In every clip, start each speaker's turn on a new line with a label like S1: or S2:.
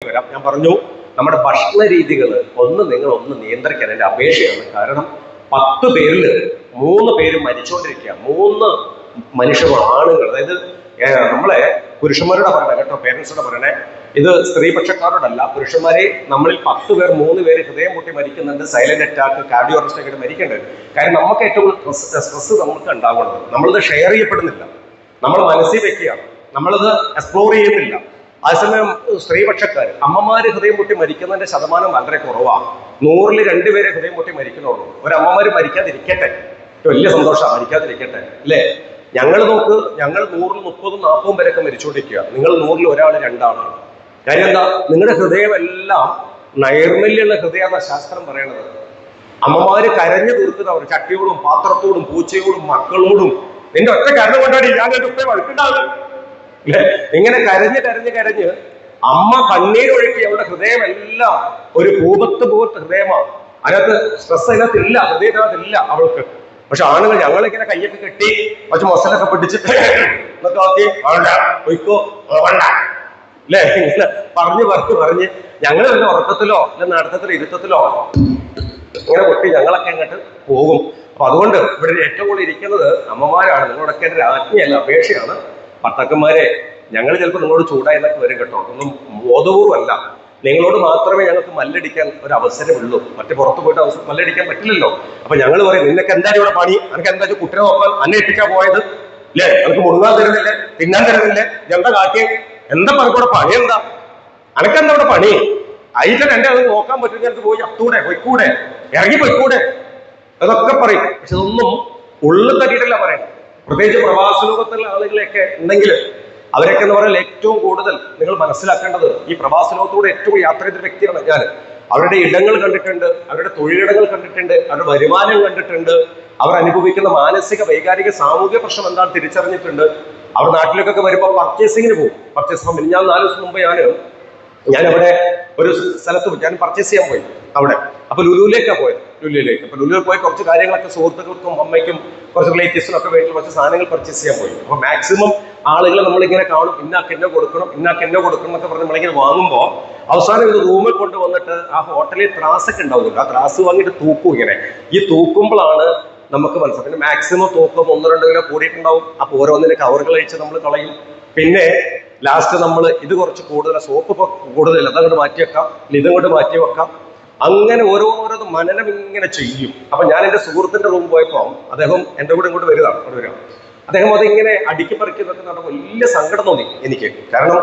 S1: വരാം. ഞാൻ പറഞ്ഞു നമ്മുടെ ഭക്ഷണ രീതികൾ നിങ്ങൾ നിയന്ത്രിക്കാൻ എൻ്റെ അപേക്ഷയാണ്. കാരണം 10 പേരിൽ 3 പേര് മരിച്ചുകൊണ്ടിരിക്കുക. 3 മനുഷ്യർ ആണുങ്ങൾ. അതായത് നമ്മളെ പുരുഷന്മാരോട് പറയണേ കേട്ടോ, പേരൻസോട് പറയണേ. ഇത് സ്ത്രീപക്ഷക്കാരോടല്ല. പുരുഷന്മാരെ നമ്മളിൽ 10 പേർ 3 പേര് ഹൃദയം പൊട്ടി മരിക്കുന്നുണ്ട്, സൈലന്റ് അറ്റാക്ക്, കാർഡിയോ അറസ്റ്റ് ഒക്കെ മരിക്കേണ്ടത്. കാര്യം നമുക്ക് ഏറ്റവും സ്ട്രെസ് നമുക്ക് ഉണ്ടാവുന്നത്. നമ്മളിത് ഷെയർ ചെയ്യപ്പെടുന്നില്ല, നമ്മൾ മനസ്സിൽ വെക്കുകയാണ്, നമ്മളിത് എക്സ്പ്ലോർ ചെയ്യുന്നില്ല. അതേസമയം സ്ത്രീപക്ഷക്കാർ അമ്മമാര് ഹൃദയം പൊട്ടി മരിക്കുന്നതിന്റെ ശതമാനം വളരെ കുറവാണ്. 100ൽ 2 പേരെ ഹൃദയം പൊട്ടി മരിക്കുന്നുള്ളൂ. ഒരമ്മമാര് മരിക്കാതിരിക്കട്ടെ, വലിയ സന്തോഷമാണ്, മരിക്കാതിരിക്കട്ടെ അല്ലേ. ഞങ്ങൾ നോക്ക്, ഞങ്ങൾ 100ൽ 30, 40 പേരൊക്കെ മരിച്ചുകൊണ്ടിരിക്കുക. നിങ്ങൾ 100ൽ 1 2 കാര്യം എന്താ? നിങ്ങളുടെ ഹൃദയം എല്ലാം നൈർമല്യമുള്ള ഹൃദയമാണ് ശാസ്ത്രം പറയണത്. അമ്മമാര് കരഞ്ഞു തീർക്കുന്നവർ ചട്ടിയോടും പാത്രത്തോടും പൂച്ചയോടും മക്കളോടും. നിന്റെ ഒറ്റ കരഞ്ഞു കൊണ്ടാണ് ഞാൻ ഉപ്പ വഴക്കുണ്ടാവുക. ഇങ്ങനെ കരഞ്ഞ് അമ്മ കണ്ണീരൊഴുക്കി അവളുടെ ഹൃദയം എല്ലാം ഒരു ഭൂപത്ത് ഹൃദയമാണ്. അതിനകത്ത് സ്ട്രെസ് അതിനകത്തില്ല, ഹൃദയത്തിനകത്തില്ല അവൾക്ക്. പക്ഷെ ആണുങ്ങൾ ഞങ്ങളിങ്ങനെ കയ്യൊക്കെ കെട്ടി കുറച്ച് മൊസലൊക്കെ പിടിച്ചിട്ട് എന്നൊക്കെ ആക്കി വേണ്ട പൊയ്ക്കോ വേണ്ട അല്ലേ, ഇങ്ങനെ പറഞ്ഞ് ഞങ്ങൾ വല്ല ഉറക്കത്തിലോ അല്ല നടത്തത്തിലോ ഇരുത്തത്തിലോ ഇങ്ങനെ പൊട്ടി ഞങ്ങളൊക്കെ അങ്ങോട്ട് പോകും. അപ്പൊ അതുകൊണ്ട് ഇവിടെ ഏറ്റവും കൂടുതൽ ഇരിക്കുന്നത് അമ്മമാരാണ്. നിങ്ങളോടൊക്കെ എൻ്റെ രാജ്ഞിയല്ല, അപേക്ഷയാണ്. ഭർത്താക്കന്മാരെ, ഞങ്ങൾ ചിലപ്പോൾ നിങ്ങളോട് ചൂടായെന്നൊക്കെ വരും കേട്ടോ. ഒന്നും ബോധപൂർവ്വമല്ല. നിങ്ങളോട് മാത്രമേ ഞങ്ങൾക്ക് മല്ലടിക്കാൻ ഒരു അവസരമുള്ളൂ. മറ്റേ പുറത്ത് പോയിട്ട് മല്ലടിക്കാൻ പറ്റില്ലല്ലോ. അപ്പൊ ഞങ്ങൾ പറയും, നിനക്ക് എന്തായാലും ഇവിടെ പണി, എനിക്ക് എന്തായാലും കുട്ടിനെ നോക്കാൻ അന്വേഷിക്കാൻ പോയത് അല്ലേ, എനിക്ക് മുഴുകാൻ തരുന്നില്ലേ, തിന്നാൻ തരുന്നില്ലേ, എന്താ കാട്ടി, എന്താ പറഞ്ഞൂടെ പണി, എന്താ അനക്കെന്താ ഇവിടെ പണി, അതിൽ എന്റെ അത് നോക്കാൻ പറ്റും, എനിക്ക് പോയി അത്തൂടെ പൊയ്ക്കൂടെ, ഇറങ്ങി പൊയ്ക്കൂടെ, അതൊക്കെ പറയും. പക്ഷെ ഇതൊന്നും ഉള്ളിൽ തട്ടിയിട്ടല്ല പറയുന്നത്. പ്രത്യേകിച്ച് പ്രവാസ ലോകത്തുള്ള ആളുകളെയൊക്കെ ഉണ്ടെങ്കിൽ അവരൊക്കെ എന്ന് പറഞ്ഞാൽ ഏറ്റവും കൂടുതൽ നിങ്ങൾ മനസ്സിലാക്കേണ്ടത്, ഈ പ്രവാസ ലോകത്തൂടെ ഏറ്റവും യാത്ര ചെയ്ത വ്യക്തിയാണ് ഞാൻ. അവരുടെ ഇടങ്ങൾ കണ്ടിട്ടുണ്ട്, അവരുടെ തൊഴിലിടങ്ങൾ കണ്ടിട്ടുണ്ട്, അവരുടെ വരുമാനം കണ്ടിട്ടുണ്ട്, അവർ അനുഭവിക്കുന്ന മാനസിക വൈകാരിക സാമൂഹിക പ്രശ്നം എന്താണെന്ന് തിരിച്ചറിഞ്ഞിട്ടുണ്ട്. അവർ നാട്ടിലേക്കൊക്കെ വരുമ്പോൾ പർച്ചേസിങ്ങിന് പോകും. ഞാൻ 4 ദിവസം മുമ്പ് ഞാൻ അവിടെ ഒരു സ്ഥലത്ത് ഞാൻ പർച്ചേസ് ചെയ്യാൻ പോയി അവിടെ. അപ്പൊ ലുലുവിലേക്കാണ് പോയത്. അപ്പൊ ലുലുവിൽ പോയി കുറച്ച് കാര്യങ്ങളൊക്കെ സുഹൃത്തുക്കൾക്കും അമ്മയ്ക്കും കുറച്ച് റിലേറ്റീവ്സിനും ഒക്കെ വേണ്ടി കുറച്ച് സാധനങ്ങൾ പർച്ചേസ് ചെയ്യാൻ പോയി. അപ്പൊ മാക്സിമം ആളുകൾ നമ്മളിങ്ങനെ കാണും, ഇന്നാക്ക് എന്നെ കൊടുക്കണം എന്നൊക്കെ പറഞ്ഞ് നമ്മളിങ്ങനെ വാങ്ങുമ്പോൾ അവസാനം ഇത് റൂമിൽ കൊണ്ടുവന്നിട്ട് ആ ഹോട്ടലിൽ ത്രാസൊക്കെ ഉണ്ടാവുമല്ലോ, ആ ത്രാസ് വാങ്ങിയിട്ട് തൂക്കും. ഇങ്ങനെ ഈ തൂക്കുമ്പോഴാണ് നമുക്ക് മനസ്സിലാക്കുന്നത് മാക്സിമം തൂക്കം 1-2 കിലോ കൂടിയിട്ടുണ്ടാവും. അപ്പൊ ഓരോന്നിന്റെ കവറുകൾ അഴിച്ച് നമ്മൾ കളയും. പിന്നെ ലാസ്റ്റ് നമ്മൾ ഇത് കുറച്ച് കൂടുതൽ, സോപ്പ് ഇപ്പോൾ കൂടുതൽ, അതങ്ങോട്ട് മാറ്റി വെക്കാം, ഇതങ്ങോട്ട് മാറ്റി വെക്കാം. അങ്ങനെ ഓരോരോ മനനം ഇങ്ങനെ ചെയ്യും. അപ്പൊ ഞാൻ എൻ്റെ സുഹൃത്തിന്റെ റൂം പോയപ്പോൾ അദ്ദേഹം എൻ്റെ കൂടെ ഇങ്ങോട്ട് വരിക. അദ്ദേഹം അതിങ്ങനെ അടുക്കി പറിക്കുന്നതൊക്കെ നടക്കുമ്പോൾ വലിയ സങ്കടം തോന്നി എനിക്ക്. കാരണം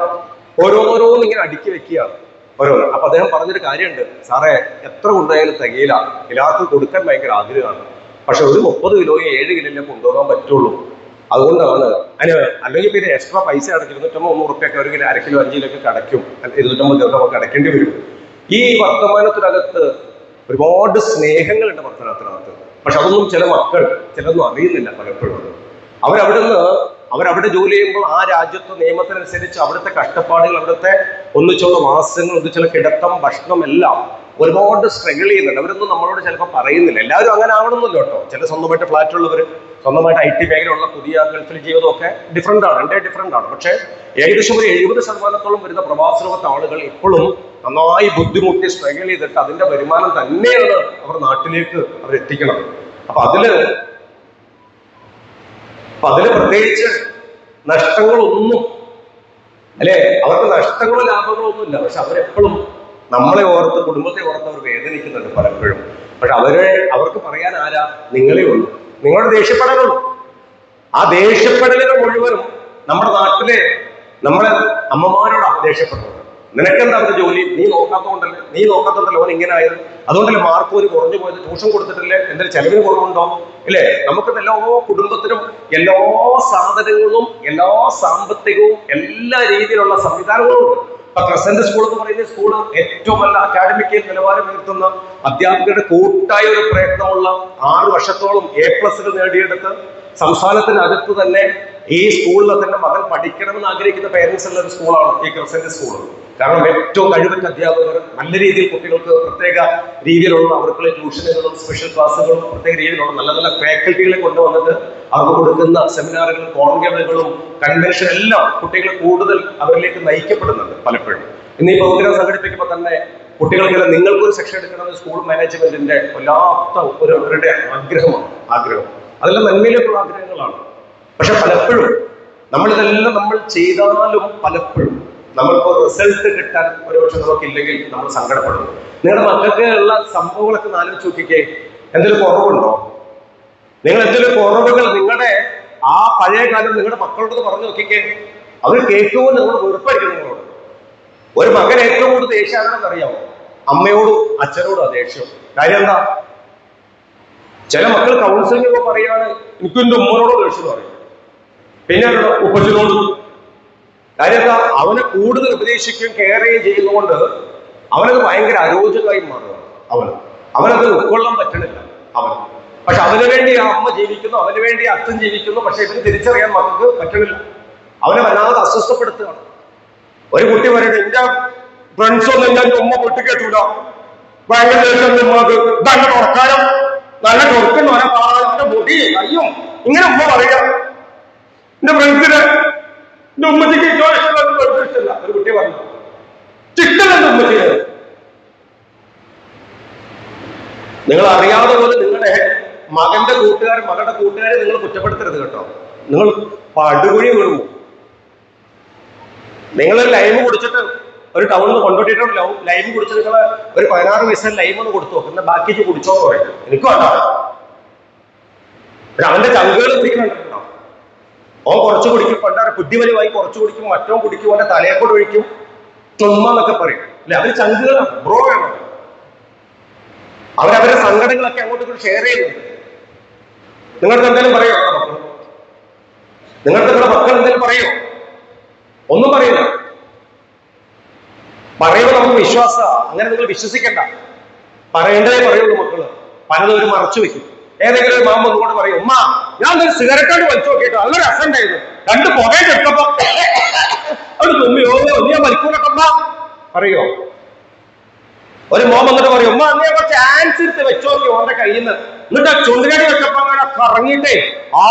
S1: ഓരോന്നിങ്ങനെ അടുക്കി വെക്കുകയാണ് ഓരോന്ന്. അപ്പൊ അദ്ദേഹം പറഞ്ഞൊരു കാര്യമുണ്ട്, സാറേ എത്ര കൊണ്ടുപോയാലും തികയില്ല, എല്ലാവർക്കും കൊടുക്കാൻ ഭയങ്കര ആഗ്രഹമാണ്. പക്ഷെ ഒരു 30 കിലോയോ 7 കിലോയിലേ കൊണ്ടുപോകാൻ പറ്റുള്ളൂ. അതുകൊണ്ടാണ് അല്ലെങ്കിൽ പിന്നെ എക്സ്ട്രാ പൈസ അടയ്ക്കും. 250-300 റുപ്യൊക്കെ 1 കിലോ 1/2 കിലോ 5 കിലോ ഒക്കെ അടയ്ക്കും. 250 കിലോ നമുക്ക് അടയ്ക്കേണ്ടി വരും. ഈ വർത്തമാനത്തിനകത്ത് ഒരുപാട് സ്നേഹങ്ങളുണ്ട് വർത്തമാനത്തിനകത്ത്. പക്ഷെ അതൊന്നും ചില മക്കൾ ചിലതൊന്നും അറിയുന്നില്ല പലപ്പോഴും. അവരവിടെ ജോലി ചെയ്യുമ്പോൾ ആ രാജ്യത്തെ നിയമത്തിനനുസരിച്ച് അവിടുത്തെ കഷ്ടപ്പാടുകൾ, അവിടുത്തെ ഒന്നിച്ചുള്ള മാസങ്ങൾ, ഒന്നിച്ചുള്ള കിടത്തം, ഭക്ഷണം എല്ലാം ഒരുപാട് സ്ട്രഗിൾ ചെയ്യുന്നുണ്ട്. അവരൊന്നും നമ്മളോട് ചിലപ്പോൾ പറയുന്നില്ല. എല്ലാവരും അങ്ങനെ ആവണമെന്നല്ലോ കേട്ടോ. ചില സ്വന്തമായിട്ട് ഫ്ലാറ്റ് ഉള്ളവർ, സ്വന്തമായിട്ട് IT മേഖലയുള്ള പുതിയ ഗൾഫിൽ ജീവിതമൊക്കെ ഡിഫറെൻ്റ് ആണ്. പക്ഷേ ഏകദേശം ഒരു 70% വരുന്ന പ്രവാസ ലോകത്തെ ആളുകൾ ഇപ്പോഴും നന്നായി ബുദ്ധിമുട്ടി സ്ട്രഗിൾ ചെയ്തിട്ട് അതിന്റെ വരുമാനം തന്നെയാണ് അവർ നാട്ടിലേക്ക് അവരെത്തിക്കണം. അപ്പൊ അതില് പ്രത്യേകിച്ച് നഷ്ടങ്ങളൊന്നും അല്ലെ, അവർക്ക് നഷ്ടങ്ങളോ ലാഭങ്ങളോ ഒന്നുമില്ല. പക്ഷെ അവരെപ്പോഴും നമ്മളെ ഓർത്ത്, കുടുംബത്തെ ഓർത്ത് അവർ വേദനിക്കുന്നുണ്ട് പലപ്പോഴും. പക്ഷെ അവർക്ക് പറയാൻ ആരാ? നിങ്ങളേ ഉള്ളൂ. നിങ്ങളോട് ദേഷ്യപ്പെടാനുള്ളൂ. ആ ദേഷ്യപ്പെടലുകൾ മുഴുവനും നമ്മുടെ നാട്ടിലെ നമ്മളെ അമ്മമാരോടാണ് ദേഷ്യപ്പെടുന്നത്. നിനക്കെന്താ അവരുടെ ജോലി? നീ നോക്കാത്തോണ്ടല്ലോ ഓൻ ഇങ്ങനെ ആയത്, അതുകൊണ്ടല്ലേ മാർക്ക് ഒരു കുറഞ്ഞു പോയത്, ട്യൂഷൻ കൊടുത്തിട്ടില്ലേ, എന്തെങ്കിലും ചെലവിന് കുറവുണ്ടോ ഇല്ലേ? നമുക്ക് എല്ലാ കുടുംബത്തിനും എല്ലാ സാധനങ്ങളും, എല്ലാ സാമ്പത്തികവും, എല്ലാ രീതിയിലുള്ള സംവിധാനങ്ങളും ഉണ്ട്. ഇപ്പൊ ക്രസന്റ് സ്കൂൾ എന്ന് പറയുന്ന സ്കൂള് ഏറ്റവും നല്ല അക്കാഡമിക് നിലവാരം ഉയർത്തുന്ന അധ്യാപകരുടെ കൂട്ടായ ഒരു പ്രയത്നമുള്ള 6 വർഷത്തോളം A+ നേടിയെടുത്ത് സംസ്ഥാനത്തിനകത്ത് തന്നെ ഈ സ്കൂളിൽ തന്നെ മകൻ പഠിക്കണമെന്ന് ആഗ്രഹിക്കുന്ന പേരൻസ് ഉള്ള ഒരു സ്കൂളാണ് ഈ ക്രസന്റ് സ്കൂൾ. കാരണം ഏറ്റവും കഴിവുറ്റ അധ്യാപകർ, നല്ല രീതിയിൽ കുട്ടികൾക്ക് പ്രത്യേക രീതിയിലുള്ള അവർക്കുള്ള ട്യൂഷനുകളും സ്പെഷ്യൽ ക്ലാസ്സുകളും പ്രത്യേക രീതിയിലുള്ള നല്ല നല്ല ഫാക്കൽറ്റികളെ കൊണ്ടുവന്നിട്ട് അവർക്ക് കൊടുക്കുന്ന സെമിനാറുകളും കോൺക്ലേവുകളും കൺവെൻഷൻ എല്ലാം കുട്ടികൾ കൂടുതൽ അവരിലേക്ക് നയിക്കപ്പെടുന്നുണ്ട് പലപ്പോഴും. ഇന്ന് ഈ പ്രോഗ്രാം സംഘടിപ്പിക്കുമ്പോൾ തന്നെ കുട്ടികൾക്കെല്ലാം നിങ്ങൾക്കൊരു സെക്ഷൻ എടുക്കണമെന്ന് സ്കൂൾ മാനേജ്മെന്റിന്റെ വല്ലാത്ത അവരുടെ ആഗ്രഹം. അതെല്ലാം നന്മയിലേക്കുള്ള ആഗ്രഹങ്ങളാണ്. പക്ഷെ പലപ്പോഴും നമ്മളിതെല്ലാം നമ്മൾ ചെയ്താലും പലപ്പോഴും നമ്മൾക്ക് റിസൾട്ട് കിട്ടാൻ ഒരുപക്ഷെ നമുക്കില്ലെങ്കിൽ നമ്മൾ സങ്കടപ്പെടുന്നു. നിങ്ങളുടെ മക്കൾക്ക് ഉള്ള സംഭവങ്ങളൊക്കെ ആലോചിച്ച് നോക്കിക്കേ. എന്തെങ്കിലും കുറവുണ്ടോ? നിങ്ങൾ എന്തെങ്കിലും കുറവുകൾ നിങ്ങളുടെ ആ പഴയ കാലം നിങ്ങളുടെ മക്കളോട് പറഞ്ഞു നോക്കിക്കേ. അവർ കേൾക്കുമ്പോൾ നിങ്ങൾ വെറുപ്പായിരിക്കും നിങ്ങളോട്. ഒരു മകൻ ഏറ്റവും കൂടുതൽ ദേഷ്യം അറിയാമോ? അമ്മയോടും അച്ഛനോടും ദേഷ്യം. കാര്യം എന്താ? ചില മക്കൾ കൗൺസിലിംഗ് പറയാണ് എനിക്ക് എന്റെ ഉമ്മനോട് ദേഷ്യം പറയും, പിന്നെ ഉപ്പച്ചനോട്. കാര്യം എന്താ? അവനെ കൂടുതൽ ഉപദേശിക്കുകയും കെയർ ചെയ്യുകയും ചെയ്യുന്നതുകൊണ്ട് അവനത് ഭയങ്കര അരോചകമായി മാറുക. അവനത് ഉൾക്കൊള്ളാൻ പറ്റണില്ല അവന്. പക്ഷെ അവന് വേണ്ടി ആ അമ്മ ജീവിക്കുന്നു, അവന് വേണ്ടി അച്ഛൻ ജീവിക്കുന്നു. പക്ഷെ ഇവന് തിരിച്ചറിയാൻ മക്കൾക്ക് പറ്റണില്ല. അവനെ വല്ലാതെ അസ്വസ്ഥപ്പെടുത്തുകയാണ്. ഒരു കുട്ടി പറയുന്നത് എന്റെ ഫ്രണ്ട്സ് ഒന്നും എന്റെ ഉമ്മ പൊട്ടിക്കേറ്റൂല, ഭയങ്കര ഉമ്മക്ക് നല്ല തുറക്കാനും നല്ല തുറക്കുന്ന അവന്റെ മുടി കയ്യും ഇങ്ങനെ ഉമ്മ പറയുക. എന്റെ ഫ്രണ്ട്സിന് എന്റെ ഉമ്മച്ചിക്ക് ഇഷ്ടമല്ല. ഒരു കുട്ടി പറഞ്ഞു ചിട്ടലെന്റെ ഉമ്മച്ചിന്. നിങ്ങൾ അറിയാതെ പോലെ നിങ്ങളുടെ മകളുടെ കൂട്ടുകാരെ നിങ്ങൾ കുറ്റപ്പെടുത്തരുത് കേട്ടോ. നിങ്ങൾ പടുകുഴി വീഴുമോ? നിങ്ങൾ ലൈമ് കുടിച്ചിട്ട് ഒരു ടൗണിൽ കൊണ്ടുപോയിട്ടുണ്ട്, ലൈമ് കുടിച്ച് നിങ്ങൾ ഒരു 16 വയസ്സിൽ ലൈം ഒന്ന് കൊടുത്തു നോക്കും, എന്നാൽ ബാക്കി കുടിച്ചോന്ന് പറയും. എനിക്ക് വേണ്ട. അവന്റെ ചങ്കുകൾ കുടിക്കുന്നുണ്ടോ? ഓൻ കുറച്ച് കുടിക്കും, പണ്ടാറ് കുട്ടിവലിവായി കുറച്ച് കുടിക്കും, മറ്റോ കുടിക്കും, അവന്റെ തലയെക്കൂടെ ഒഴിക്കും, ചുമ്മ എന്നൊക്കെ പറയും അല്ലെ. അവര് ചങ്കുകളാണ്, ബ്രോ വേണം. അവരവരുടെ സങ്കടങ്ങളൊക്കെ അങ്ങോട്ട് ഷെയർ ചെയ്യുന്നുണ്ട്. നിങ്ങൾക്ക് എന്തെങ്കിലും പറയോ? നിങ്ങൾക്ക് നിങ്ങളുടെ മക്കൾ എന്തെങ്കിലും പറയോ? ഒന്നും പറയില്ല. പറയുമ്പോൾ നമുക്ക് വിശ്വാസ. അങ്ങനെ നിങ്ങൾ വിശ്വസിക്കണ്ട. പറയേണ്ടതേ പറയുള്ളൂ. മക്കള് പലതും ഒരു മറച്ചു വെക്കും. ഏതെങ്കിലും ഒരു മാമ ഒന്നുകൂടെ പറയും, ഉമ്മ ഞാൻ ഒരു സിഗരറ്റോട് വലിച്ചു നോക്കിയിട്ട് നല്ലൊരു രസമുണ്ടായിരുന്നു, 2 പുകയും എടുത്തപ്പോ അത് തുമ്മിയോ നീ വലിക്കൂലൊക്കെ പറയോ? ഒരു മോൻ വന്നിട്ട് പറയും, ഉമ്മ നീ കുറച്ച് ആൻസ് എടുത്ത് വെച്ച് നോക്കി ഓന്റെ കയ്യിൽ നിന്ന്, എന്നിട്ട് ആ ചുണ്ടുകടി വെച്ചപ്പോ അങ്ങനെ കറങ്ങിയിട്ടേ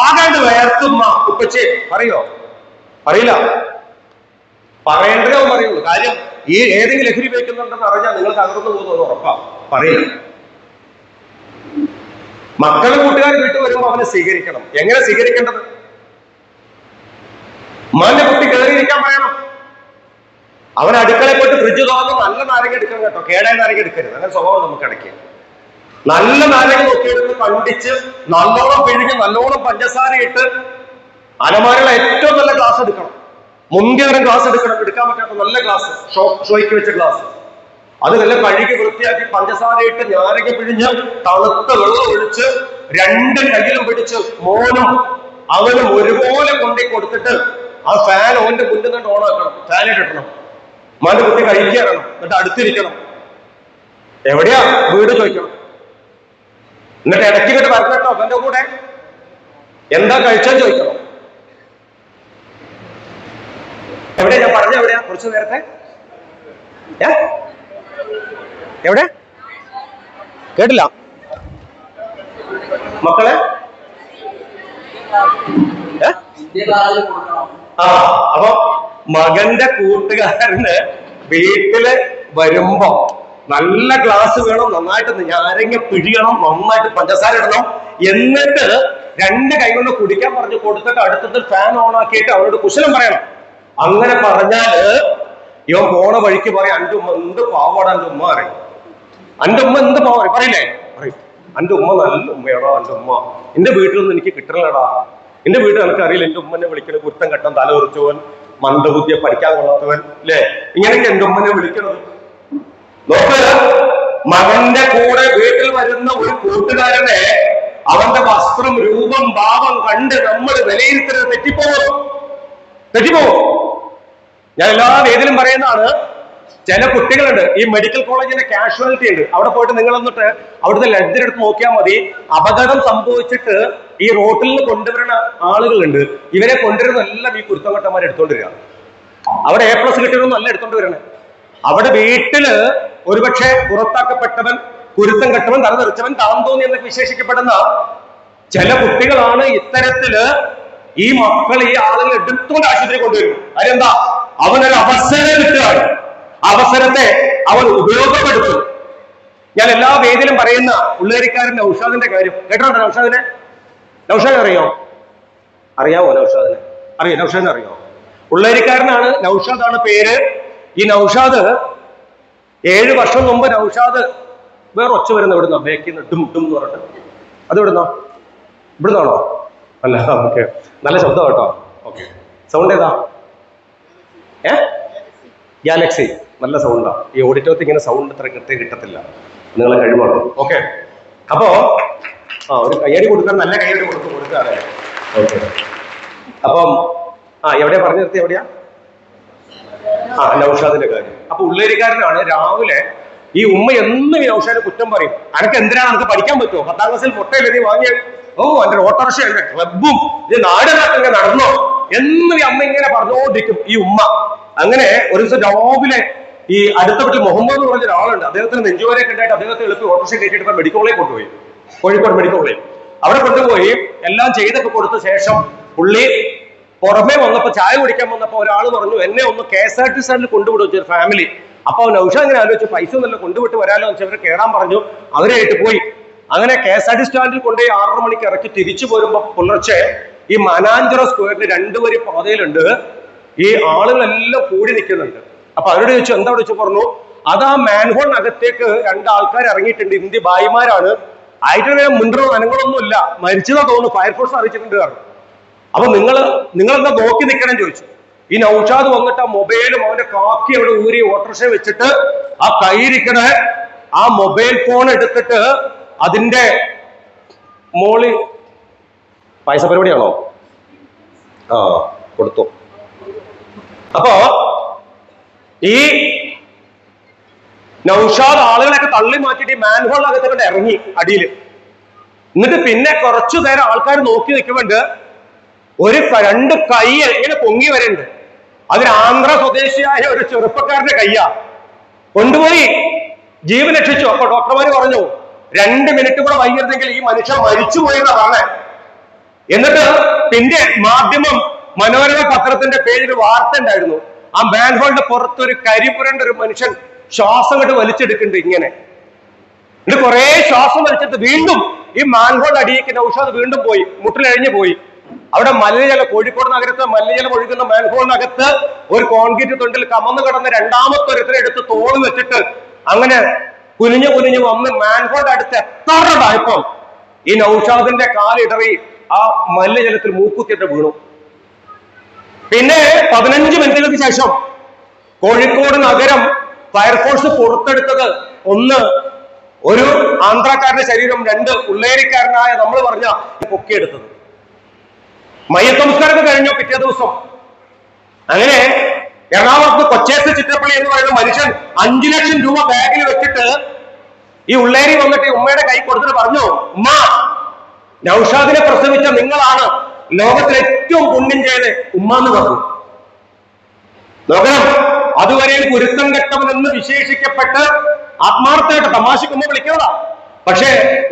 S1: ആകാണ്ട് വേർത്തുമ്മ ഉപ്പച്ചേ പറയോ? അറിയില്ല. പറയേണ്ടതോ പറയുള്ളൂ. കാര്യം ഈ ഏതെങ്കിലും ലഹരി ഉപയോഗിക്കുന്നുണ്ടെന്ന് അറിഞ്ഞാൽ നിങ്ങൾക്ക് അകർന്നു പോകുന്നു ഉറപ്പാ. പറയില്ല. മക്കളും കൂട്ടുകാരും വീട്ടിൽ വരുമ്പോൾ അവനെ സ്വീകരിക്കണം. എങ്ങനെ സ്വീകരിക്കേണ്ടത്? ഉമ്മാന്റെ കുട്ടി കയറിയിരിക്കാൻ പറയണം. അവൻ അടുക്കളയിൽ പോയിട്ട് ഫ്രിഡ്ജ് തുറന്ന് നല്ല നാരങ്ങ എടുക്കണം കേട്ടോ, കേടായ നാരങ്ങ എടുക്കരുത്. അങ്ങനെ സ്വഭാവം നമുക്ക് ഇടയ്ക്ക്. നല്ല നാരങ്ങ നോക്കിയെടുത്ത് കണ്ടിച്ച് നല്ലോണം പിഴിഞ്ഞ് നല്ലോണം പഞ്ചസാര ഇട്ട് അലമാരയുള്ള ഏറ്റവും നല്ല ഗ്ലാസ് എടുക്കണം. മുൻകേറും ഗ്ലാസ് എടുക്കാൻ പറ്റാത്ത നല്ല ഗ്ലാസ്, ഷോയ്ക്ക് വെച്ച ഗ്ലാസ്. അത് നല്ല കഴുകി വൃത്തിയാക്കി പഞ്ചസാര ഇട്ട് നാരങ്ങ പിഴിഞ്ഞ് തണുത്ത വെള്ളം ഒഴിച്ച് 2 കയ്യിലും പിടിച്ച് മോനും അവനും ഒരുപോലെ കൊണ്ടേ കൊടുത്തിട്ട് ആ ഫാൻ ഓന്റെ മുന്നിൽ നിന്ന് ഓണാക്കണം, ഫാൻ ഇട്ടിടണം. മാന്റെ കുട്ടി കഴിക്കണം, എന്നിട്ട് അടുത്തിരിക്കണം. എവിടെയാ വീട് ചോദിക്കണം. എന്നിട്ട് ഇടയ്ക്കിട്ട് വരട്ടോ അവന്റെ കൂടെ എന്താ കഴിച്ചാൽ ചോദിക്കണം. എവിടെയാ ഞാൻ പറഞ്ഞ എവിടെയാ കുറച്ച് നേരത്തെ? എവിടെ കേട്ടില്ല മക്കളെ? അപ്പൊ മകന്റെ കൂട്ടുകാരന് വീട്ടില് വരുമ്പോ നല്ല ഗ്ലാസ് വേണം, നന്നായിട്ട് നാരങ്ങ പിഴിയണം, നന്നായിട്ട് പഞ്ചസാര ഇടണം, എന്നിട്ട് 2 കൈ കൊണ്ട് കുടിക്കാൻ പറഞ്ഞു കൊടുത്തിട്ട് അടുത്തത് ഫാൻ ഓൺ ആക്കിയിട്ട് അവരോട് കുശലം പറയണം. അങ്ങനെ പറഞ്ഞാല് ഇവൻ പോണ വഴിക്ക് പറയും, അന്റെ ഉമ്മ എന്ത് പാവാടാ, എന്റെ ഉമ്മ പറയും. അന്റെ ഉമ്മ എന്ത് പാവ പറയില്ലേ? പറയും, അന്റെ ഉമ്മ നല്ല ഉമ്മയാടാ, എന്റെ ഉമ്മ എന്റെ വീട്ടിലൊന്നും എനിക്ക് കിട്ടണടാ, എന്റെ വീട്ടിൽ എനിക്ക് അറിയില്ല, എന്റെ ഉമ്മനെ വിളിക്കണത് കുറ്റം കെട്ടൻ തല ഉറച്ചവൻ, മന്ദബുദ്ധിയെ പഠിക്കാൻ കൊള്ളാത്തവൻ അല്ലേ, ഇങ്ങനെയൊക്കെ എന്റെ ഉമ്മനെ വിളിക്കണത്. നോക്ക്, മകന്റെ കൂടെ വീട്ടിൽ വരുന്ന ഒരു കൂട്ടുകാരനെ അവന്റെ വസ്ത്രം, രൂപം, ഭാവം കണ്ട് നമ്മൾ വിലയിരുത്തുന്നത് തെറ്റിപ്പോകും. ഞാൻ എല്ലാ വേദിയിലും പറയുന്നതാണ്. ചില കുട്ടികളുണ്ട്, ഈ മെഡിക്കൽ കോളേജിന്റെ കാഷ്വാലിറ്റി ഉണ്ട്, അവിടെ പോയിട്ട് നിങ്ങൾ എന്നിട്ട് അവിടുത്തെ ലെഡ്ജർ എടുത്ത് നോക്കിയാൽ മതി. അപകടം സംഭവിച്ചിട്ട് ഈ റോട്ടിൽ നിന്ന് കൊണ്ടുവരുന്ന ആളുകളുണ്ട്, ഇവരെ കൊണ്ടുവരുന്നതെല്ലാം ഈ കുരുത്തങ്കട്ടന്മാർ എടുത്തോണ്ടിരിക്കുക. അവിടെ A+ കിട്ടിയതൊന്നും എടുത്തോണ്ട് വരണേ. അവിടെ വീട്ടില് ഒരുപക്ഷെ പുറത്താക്കപ്പെട്ടവൻ, കുരുത്തം കെട്ടവൻ, തലതെറിച്ചവൻ, താന്തോന്നി എന്നൊക്കെ വിശേഷിക്കപ്പെടുന്ന ചില കുട്ടികളാണ് ഇത്തരത്തില് ഈ മക്കൾ, ഈ ആളുകൾ എടുത്തുകൊണ്ട് ആശുപത്രി കൊണ്ടുവരും. അതെന്താ? അവനൊരു അവസരം കിട്ടുകയാണ്. അവസരത്തെ അവൻ ഉപയോഗപ്പെടുത്തും. ഞാൻ എല്ലാ വേദിയിലും പറയുന്ന ഉള്ളേരിക്കാരൻ നൗഷാദിന്റെ കാര്യം കേട്ടിട്ടുണ്ടോ? നൗഷാദിനെ അറിയോ? അറിയാവോ നൗഷാദിനെ? അറിയോ? നൗഷാദിനെ അറിയോ? ഉള്ളേരിക്കാരനാണ്, നൗഷാദാണ് പേര്. ഈ നൗഷാദ് 7 വർഷം മുമ്പ് നൗഷാദ് വേറെ ഒച്ച വരുന്ന ഇവിടുന്നോ, ബേക്കിന്ന് ഡും ഡും എന്ന് പറഞ്ഞിട്ട്. അത് ഇവിടുന്നോ? ഇവിടുന്നാണോ? അല്ല, ഓക്കെ, നല്ല ശബ്ദം കേട്ടോ. ഓക്കെ, സൗണ്ട് ഏതാ? ഗാലക്സി, നല്ല സൗണ്ടാ. ഈ ഓഡിറ്റോറിയത്തിൽ ഇങ്ങനെ സൗണ്ട് ഇത്ര കൃത്യം കിട്ടത്തില്ല, നിങ്ങളെ കഴിവാണ്. ഓക്കെ, അപ്പോ ഒരു കയ്യടി കൊടുക്കാൻ, നല്ല കയ്യടി കൊടുക്കാതെ. ഓക്കെ, അപ്പം എവിടെയാ പറഞ്ഞു നിർത്തി? എവിടെയാ? നൗഷാദിന്റെ കാര്യം. അപ്പൊ ഉള്ളേരിക്കാരനാണ്. രാവിലെ ഈ ഉമ്മ എന്നും ഈ നൗഷാദിനെ കുറ്റം പറയും. അനക്ക് എന്തിനാണ്, നമുക്ക് പഠിക്കാൻ പറ്റുമോ? 10ാം ക്ലാസ്സിൽ മുട്ടയില്ല നീ വാങ്ങിയ, എന്റെ ഓട്ടോറിക്ഷ, എന്റെ ക്ലബും, ഇത് നാടിനൊക്കെ നടന്നോ എന്ന് ഈ അമ്മ ഇങ്ങനെ പറഞ്ഞുകൊണ്ടിരിക്കും ഈ ഉമ്മ. അങ്ങനെ ഒരു ദിവസം രാവിലെ ഈ അടുത്ത വീട്ടിൽ മുഹമ്മദ് എന്ന് പറഞ്ഞ ഒരാളുണ്ട്. അദ്ദേഹത്തിന് നെഞ്ചുവരെയൊക്കെ ഉണ്ടായിട്ട് അദ്ദേഹത്തെ എളുപ്പം ഓട്ടോറിക്ഷ കയറ്റിയിട്ട് മെഡിക്കൽ കോളേജിൽ കൊണ്ടുപോയി, കോഴിക്കോട് മെഡിക്കൽ കോളേജ്. അവിടെ കൊണ്ടുപോയി എല്ലാം ചെയ്തൊക്കെ കൊടുത്ത ശേഷം പുള്ളി പുറമേ വന്നപ്പോ, ചായ കുടിക്കാൻ വന്നപ്പോ ഒരാൾ പറഞ്ഞു, എന്നെ ഒന്ന് KSRTC സ്റ്റാൻഡിൽ കൊണ്ടുവിടും ഒരു ഫാമിലി. അപ്പൊ നൗഷാദ് ഇങ്ങനെ ആലോചിച്ചു, പൈസ ഒന്നല്ല, കൊണ്ടുവിട്ട് വരാലോ എന്ന് വെച്ചാൽ അവർ കയറാൻ പറഞ്ഞു. അവരായിട്ട് പോയി. അങ്ങനെ KSRTC സ്റ്റാൻഡിൽ കൊണ്ടുപോയി 6:30 മണിക്ക് ഇറക്കി തിരിച്ചു പോരുമ്പോ പുലർച്ചെ ഈ മനാഞ്ചിറ സ്ക്വയറിൽ 2 വരി പാതയിലുണ്ട്. ഈ ആളുകളെല്ലാം കൂടി നിൽക്കുന്നുണ്ട്. അപ്പൊ അവരോട് ചോദിച്ചു, എന്താ വിളിച്ചു? പറഞ്ഞു, അത് ആ മാൻഹോളിനകത്തേക്ക് 2 ആൾക്കാർ ഇറങ്ങിയിട്ടുണ്ട്, ഇന്ത്യ ഭായിമാരാണ്. ആയിട്ട് മുണ്ടോ അനങ്ങളൊന്നുമില്ല, മരിച്ചതാ തോന്നുന്നു, ഫയർഫോഴ്സ് അറിയിച്ചിട്ടുണ്ട് കാരണം. അപ്പൊ നിങ്ങളെന്താ നോക്കി നിൽക്കണം ചോദിച്ചു. ഈ നൗഷാദ് വന്നിട്ട് ആ മൊബൈലും അവന്റെ കാക്കി അവിടെ ഊരി ഓട്ടോറിക്ഷ വെച്ചിട്ട് ആ കയ്യിരിക്കണ ആ മൊബൈൽ ഫോൺ എടുത്തിട്ട് അതിന്റെ മോളി പൈസ പരിപാടിയാണോ? കൊടുത്തു. അപ്പോ ഈ നൗഷാദ് ആളുകളൊക്കെ തള്ളി മാറ്റിയിട്ട് ഈ മാൻഹോളിനകത്തേക്ക് ഇറങ്ങി അടിയിൽ. എന്നിട്ട് പിന്നെ കുറച്ചു നേരം ആൾക്കാർ നോക്കി നിൽക്കുന്നുണ്ട്. ഒരു 2 കൈ ഇങ്ങനെ പൊങ്ങി വരുന്നുണ്ട്. അതിന് ആന്ധ്ര സ്വദേശിയായ ഒരു ചെറുപ്പക്കാരന്റെ കയ്യാ. കൊണ്ടുപോയി ജീവൻ രക്ഷിച്ചു. അപ്പൊ ഡോക്ടർമാര് പറഞ്ഞു, 2 മിനിറ്റ് കൂടെ വൈകിരുന്നെങ്കിൽ ഈ മനുഷ്യൻ മരിച്ചുപോയെന്നാ പറഞ്ഞേ. എന്നിട്ട് പിന്നെ മാധ്യമം മനോരമ പത്രത്തിന്റെ പേജിൽ വാർത്ത ഉണ്ടായിരുന്നു, ആ മാൻഹോളിന്റെ പുറത്തൊരു കരിപുരണ്ട ഒരു മനുഷ്യൻ ശ്വാസം കൊണ്ട് വലിച്ചെടുക്കുന്നുണ്ട് ഇങ്ങനെ. എന്നിട്ട് കുറെ ശ്വാസം വലിച്ചിട്ട് വീണ്ടും ഈ മാൻഹോൾ അടിയേക്ക് നൗഷാദ് വീണ്ടും പോയി, മുട്ടിലഴിഞ്ഞു പോയി. അവിടെ മലിനജലം, കോഴിക്കോട് നഗരത്ത് മലിനജലം ഒഴുകുന്ന മാൻഹോളിനകത്ത് ഒരു കോൺക്രീറ്റ് തൊണ്ടിൽ കമന്ന് കിടന്ന് 2ാമത്തെ ഒരുത്തരെ എടുത്ത് തോള് വെച്ചിട്ട് അങ്ങനെ കുനിഞ്ഞു വന്ന് മാൻഹോളിന്റെ അടുത്ത് എത്താറുണ്ടായപ്പം ഈ നൗഷാദിന്റെ കാലിടറി ആ മലിനജലത്തിൽ മൂക്കുത്തിയിട്ട് വീണു. പിന്നെ 15 മിനിറ്റുകൾക്ക് ശേഷം കോഴിക്കോട് നഗരം ഫയർഫോഴ്സ് പുറത്തെടുത്തത്, 1 ഒരു ആന്ധ്രാക്കാരന്റെ ശരീരം, 2 ഉള്ളേരിക്കാരനായ നമ്മൾ പറഞ്ഞ പൊക്കിയെടുത്തത്. മയ്യത്ത് നമസ്കാരമൊക്കെ കഴിഞ്ഞു പിറ്റേ ദിവസം. അങ്ങനെ എറണാകുളത്ത് കൊച്ചേത്ത് ചിറ്റപ്പള്ളി എന്ന് പറയുന്ന മനുഷ്യൻ 5 ലക്ഷം രൂപ ബാഗിൽ വെച്ചിട്ട് ഈ ഉള്ളേരി വന്നിട്ട് ഉമ്മയുടെ കൈ കൊടുത്തിട്ട് പറഞ്ഞു, ഉമ്മ, നൗഷാദിനെ പ്രസവിച്ച നിങ്ങളാണ് ലോകത്തിൽ ഏറ്റവും പുണ്യം ചെയ്ത് ഉമ്മ എന്ന് പറഞ്ഞു. നോക്കണം, അതുവരെ കുരുത്തം കെട്ടവനെന്ന് വിശേഷിക്കപ്പെട്ട് ആത്മാർത്ഥമായിട്ട് തമാശക്കുമ്പോ വിളിക്കുന്നതാ. പക്ഷെ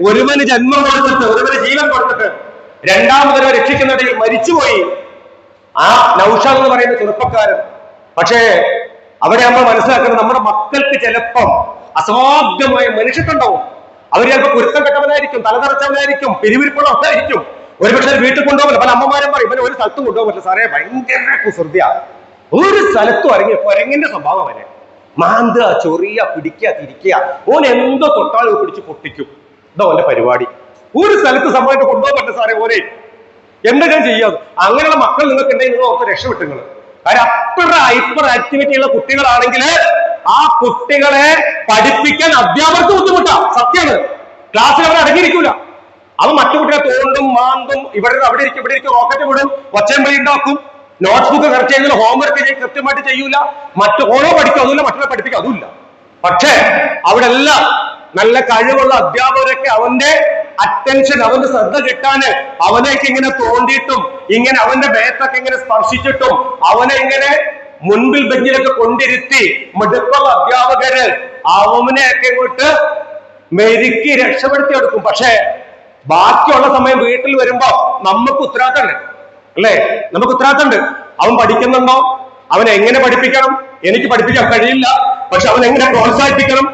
S1: ഒരുവന് ജന്മം കൊടുത്തിട്ട്, ഒരുവന് ജീവൻ കൊടുത്തിട്ട്, 2ാമതൊരു രക്ഷിക്കുന്നിടയിൽ മരിച്ചുപോയി ആ നൗഷാദ് എന്ന് പറയുന്ന ചെറുപ്പക്കാരൻ. പക്ഷേ അവിടെ നമ്മൾ മനസ്സിലാക്കുന്നത്, നമ്മുടെ മക്കൾക്ക് ചിലപ്പം അസാധ്യമായ മനുഷ്യത്വമുണ്ടാവും. അവർ ചിലപ്പോൾ കുരുത്തം കെട്ടവനായിരിക്കും, തലതറച്ചവനായിരിക്കും, പിരിവിരിപ്പുള്ളവനായിരിക്കും. ഒരുപക്ഷെ വീട്ടിൽ കൊണ്ടുപോകില്ല. പല അമ്മമാരും പറയും, ഇവനെ ഒരു സ്ഥലത്തും കൊണ്ടുപോകാൻ പറ്റില്ല സാറേ, ഭയങ്കര കുസൃതിയാണ്. ഒരു സ്ഥലത്തും ഇറങ്ങി കുരങ്ങിന്റെ സ്വഭാവം അവനെ. മാന്തുക, ചൊറിയ, പിടിക്കുക, തിരിക്കുക. ഓൻ എന്തോ തൊട്ടാലും പിടിച്ച് പൊട്ടിക്കും. ഇതോ അവന്റെ പരിപാടി. ഒരു സ്ഥലത്ത് സമയത്ത് കൊണ്ടുപോകാൻ പറ്റില്ല സാറേ ഓനെ, എന്തെങ്കിലും ചെയ്യാതെ. അങ്ങനെയുള്ള മക്കൾ നിങ്ങൾക്ക് ഉണ്ടെങ്കിൽ നിങ്ങൾ ഓർത്ത് രക്ഷപ്പെട്ടു. കാര്യം അത്ര ഹൈപ്പർ ആക്ടിവിറ്റി ഉള്ള കുട്ടികളാണെങ്കിൽ ആ കുട്ടികളെ പഠിപ്പിക്കാൻ അധ്യാപകർക്ക് ബുദ്ധിമുട്ടാണ്. സത്യമാണ്. ക്ലാസ്സിൽ അവർ അടങ്ങിയിരിക്കൂല. അവൻ മറ്റു കുട്ടികളെ തോണ്ടും, മാന്തും, അവിടെ ഇരിക്കും, റോക്കറ്റ് വിടും, ഒച്ചമ്പളി ഉണ്ടാക്കും, നോട്ട്സ് ബുക്ക് കറക്റ്റ് ചെയ്യുന്നില്ല, ഹോംവർക്ക് കൃത്യമായിട്ട് ചെയ്യൂല, ഓരോ പഠിക്കും, അതുമില്ല, മറ്റുള്ള പഠിപ്പിക്കും, അതുമില്ല. പക്ഷേ അവിടെ എല്ലാം നല്ല കഴിവുള്ള അധ്യാപകരൊക്കെ അവന്റെ അറ്റൻഷൻ, അവന്റെ ശ്രദ്ധ കിട്ടാന് അവനേക്ക് ഇങ്ങനെ തോണ്ടിയിട്ടും ഇങ്ങനെ അവന്റെ ബേത്തൊക്കെ ഇങ്ങനെ സ്പർശിച്ചിട്ടും അവനെ ഇങ്ങനെ മുൻപിൽ ബെഞ്ചിലൊക്കെ കൊണ്ടിരുത്തി മിടുക്കുള്ള അധ്യാപകര് അവനെയൊക്കെ ഇങ്ങോട്ട് മെരുക്കി രക്ഷപ്പെടുത്തി എടുക്കും. പക്ഷെ ബാക്കിയുള്ള സമയം വീട്ടിൽ വരുമ്പോ നമുക്ക് ഉത്തരവാദിത്തമുണ്ട്, അല്ലേ? നമുക്ക് ഉത്തരവാദിത്തമുണ്ട്. അവൻ പഠിക്കുന്നുണ്ടോ, അവനെ എങ്ങനെ പഠിപ്പിക്കണം? എനിക്ക് പഠിപ്പിക്കാൻ കഴിയില്ല, പക്ഷെ അവൻ എങ്ങനെ പ്രോത്സാഹിപ്പിക്കണം